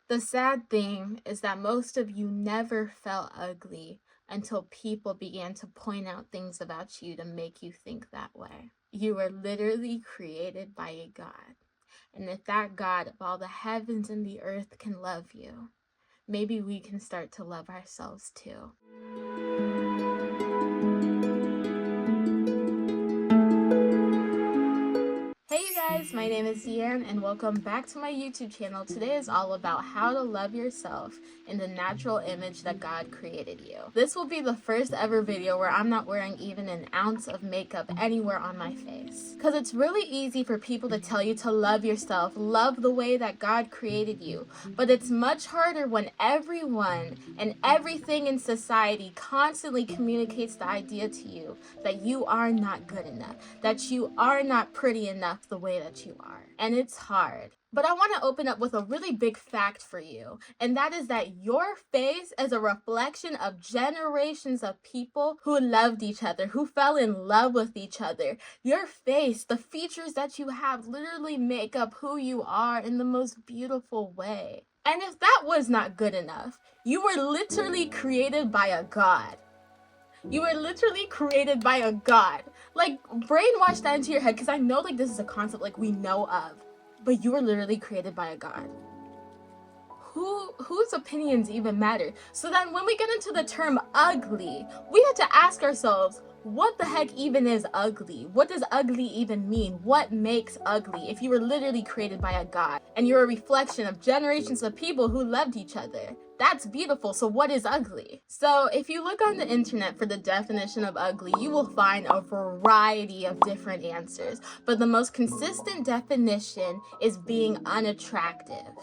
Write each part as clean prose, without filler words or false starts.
The sad thing is that most of you never felt ugly until people began to point out things about you to make you think that way. You were literally created by a God. And if that God of all the heavens and the earth can love you, maybe we can start to love ourselves too. Hey you guys, my name is Deanne and welcome back to my YouTube channel. Today is all about how to love yourself in the natural image that God created you. This will be the first ever video where I'm not wearing even an ounce of makeup anywhere on my face. Because it's really easy for people to tell you to love yourself, love the way that God created you. But it's much harder when everyone and everything in society constantly communicates the idea to you that you are not good enough, that you are not pretty enough the way that you are. And it's hard. But I want to open up with a really big fact for you, and that is that your face is a reflection of generations of people who loved each other, who fell in love with each other. Your face, the features that you have, literally make up who you are in the most beautiful way. And if that was not good enough, you were literally created by a God. You were literally created by a God. Like, brainwash that into your head, because I know like this is a concept like we know of, but you were literally created by a God. Whose opinions even matter? So then when we get into the term ugly, we have to ask ourselves, what the heck even is ugly? What does ugly even mean? What makes ugly if you were literally created by a God and you're a reflection of generations of people who loved each other? That's beautiful. So what is ugly? So if you look on the internet for the definition of ugly, you will find a variety of different answers. But the most consistent definition is being unattractive.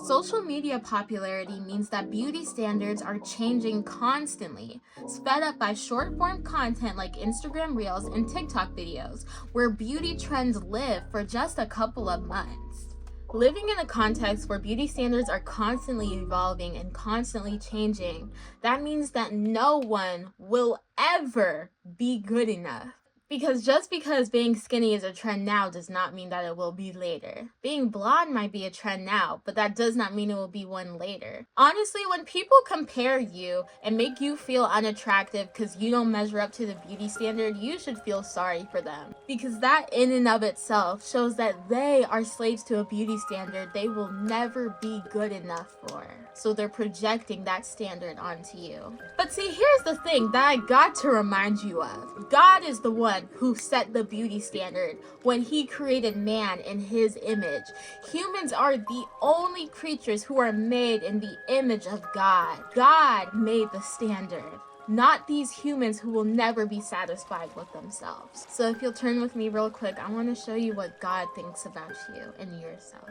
Social media popularity means that beauty standards are changing constantly, sped up by short-form content like Instagram Reels and TikTok videos, where beauty trends live for just a couple of months. Living in a context where beauty standards are constantly evolving and constantly changing, that means that no one will ever be good enough. Because just because being skinny is a trend now does not mean that it will be later. Being blonde might be a trend now, but that does not mean it will be one later. Honestly, when people compare you and make you feel unattractive because you don't measure up to the beauty standard, you should feel sorry for them. Because that in and of itself shows that they are slaves to a beauty standard they will never be good enough for. So they're projecting that standard onto you. But see, here's the thing that I got to remind you of. God is the one who set the beauty standard when he created man in his image. Humans are the only creatures who are made in the image of God. God made the standard, not these humans who will never be satisfied with themselves. So if you'll turn with me real quick, I want to show you what God thinks about you and yourself.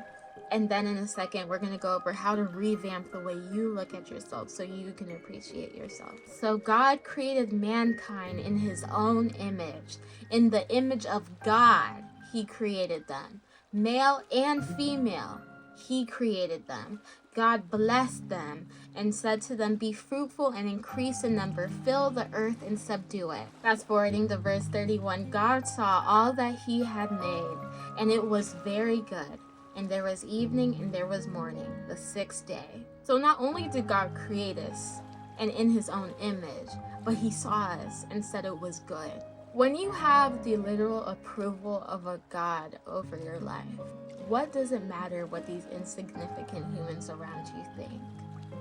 And then in a second, we're going to go over how to revamp the way you look at yourself so you can appreciate yourself. So God created mankind in his own image. In the image of God, he created them. Male and female, he created them. God blessed them and said to them, "Be fruitful and increase in number, fill the earth and subdue it." Fast forwarding to verse 31, God saw all that he had made, and it was very good. And there was evening and there was morning, the sixth day. So not only did God create us and in his own image, but he saw us and said it was good. When you have the literal approval of a God over your life, what does it matter what these insignificant humans around you think?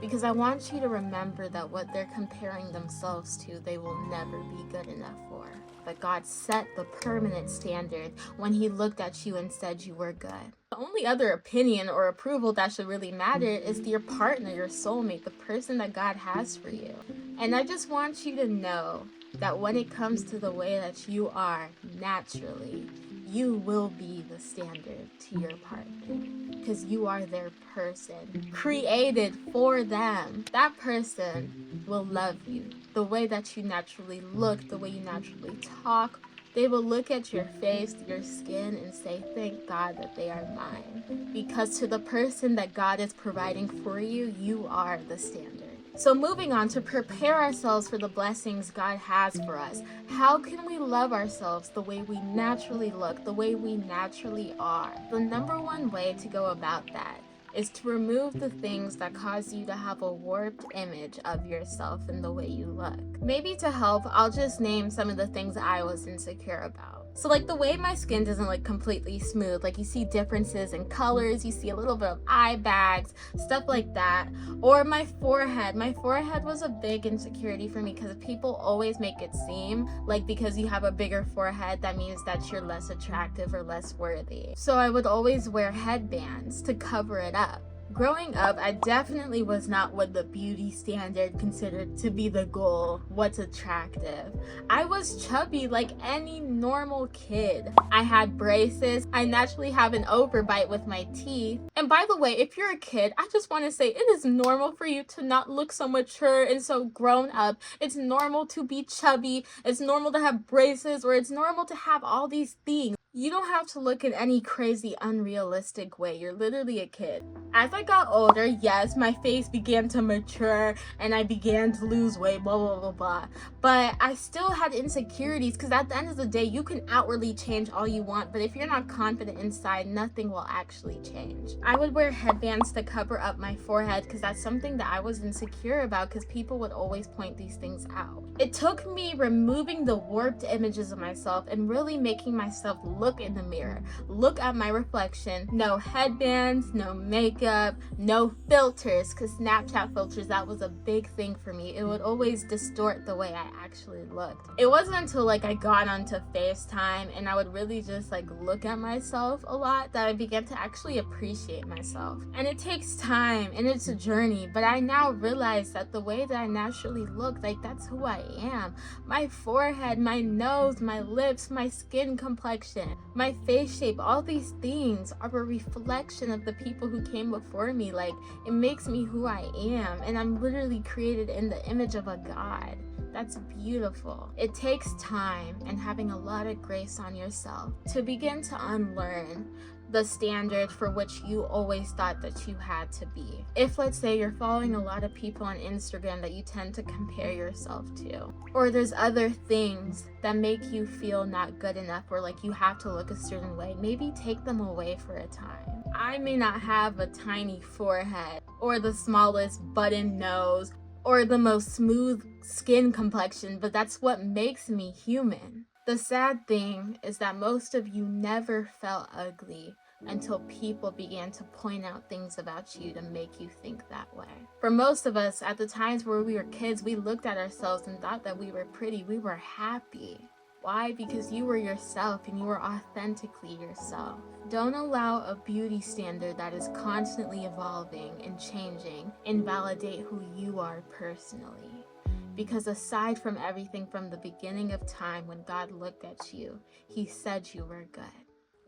Because I want you to remember that what they're comparing themselves to, they will never be good enough for. But God set the permanent standard when he looked at you and said you were good. The only other opinion or approval that should really matter is your partner, your soulmate, the person that God has for you. And I just want you to know that when it comes to the way that you are naturally, you will be the standard to your partner. Because you are their person, created for them. That person will love you the way that you naturally look, the way you naturally talk. They will look at your face, your skin, and say, "Thank God that they are mine." Because to the person that God is providing for you, you are the standard. So moving on to prepare ourselves for the blessings God has for us. How can we love ourselves the way we naturally look, the way we naturally are? The number one way to go about that is to remove the things that cause you to have a warped image of yourself and the way you look. Maybe to help, I'll just name some of the things I was insecure about. So like the way my skin doesn't look completely smooth, like you see differences in colors, you see a little bit of eye bags, stuff like that. Or my forehead. My forehead was a big insecurity for me because people always make it seem like because you have a bigger forehead, that means that you're less attractive or less worthy. So I would always wear headbands to cover it up. Growing up, I definitely was not what the beauty standard considered to be the goal, what's attractive. I was chubby like any normal kid. I had braces. I naturally have an overbite with my teeth. And by the way, if you're a kid, I just want to say it is normal for you to not look so mature and so grown up. It's normal to be chubby. It's normal to have braces, or it's normal to have all these things. You don't have to look in any crazy, unrealistic way. You're literally a kid. As I got older, yes, my face began to mature and I began to lose weight, blah, blah, blah, blah. But I still had insecurities because at the end of the day, you can outwardly change all you want, but if you're not confident inside, nothing will actually change. I would wear headbands to cover up my forehead because that's something that I was insecure about because people would always point these things out. It took me removing the warped images of myself and really making myself look in the mirror, look at my reflection. No headbands, no makeup, no filters, because Snapchat filters, that was a big thing for me. It would always distort the way I actually looked. It wasn't until like I got onto FaceTime and I would really just like look at myself a lot that I began to actually appreciate myself. And it takes time and it's a journey, but I now realize that the way that I naturally look, like that's who I am. My forehead, my nose, my lips, my skin complexion, my face shape, all these things are a reflection of the people who came before me. Like, it makes me who I am, and I'm literally created in the image of a God. That's beautiful. It takes time and having a lot of grace on yourself to begin to unlearn the standard for which you always thought that you had to be. If let's say you're following a lot of people on Instagram that you tend to compare yourself to, or there's other things that make you feel not good enough or like you have to look a certain way, maybe take them away for a time. I may not have a tiny forehead or the smallest button nose or the most smooth skin complexion, but that's what makes me human. The sad thing is that most of you never felt ugly until people began to point out things about you to make you think that way. For most of us, at the times where we were kids, we looked at ourselves and thought that we were pretty. We were happy. Why? Because you were yourself and you were authentically yourself. Don't allow a beauty standard that is constantly evolving and changing invalidate who you are personally. Because aside from everything from the beginning of time when God looked at you, he said you were good.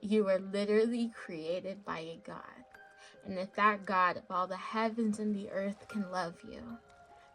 You were literally created by a God. And if that God of all the heavens and the earth can love you,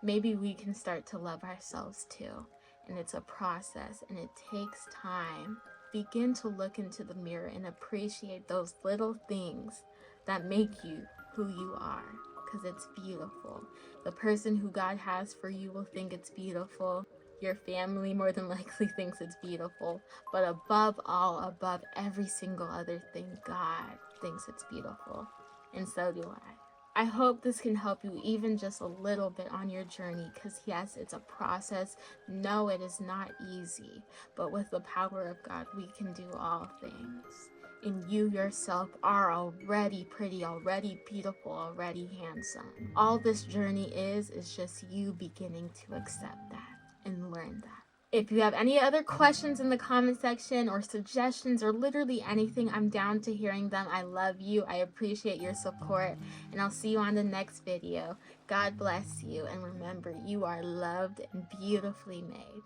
maybe we can start to love ourselves too. And it's a process and it takes time. Begin to look into the mirror and appreciate those little things that make you who you are. Because it's beautiful. The person who God has for you will think it's beautiful. Your family more than likely thinks it's beautiful. But above all, above every single other thing, God thinks it's beautiful. And so do I. I hope this can help you even just a little bit on your journey, because yes, it's a process. No, it is not easy. But with the power of God, we can do all things. And you yourself are already pretty, already beautiful, already handsome. All this journey is just you beginning to accept that and learn that. If you have any other questions in the comment section or suggestions or literally anything, I'm down to hearing them. I love you. I appreciate your support. And I'll see you on the next video. God bless you. And remember, you are loved and beautifully made.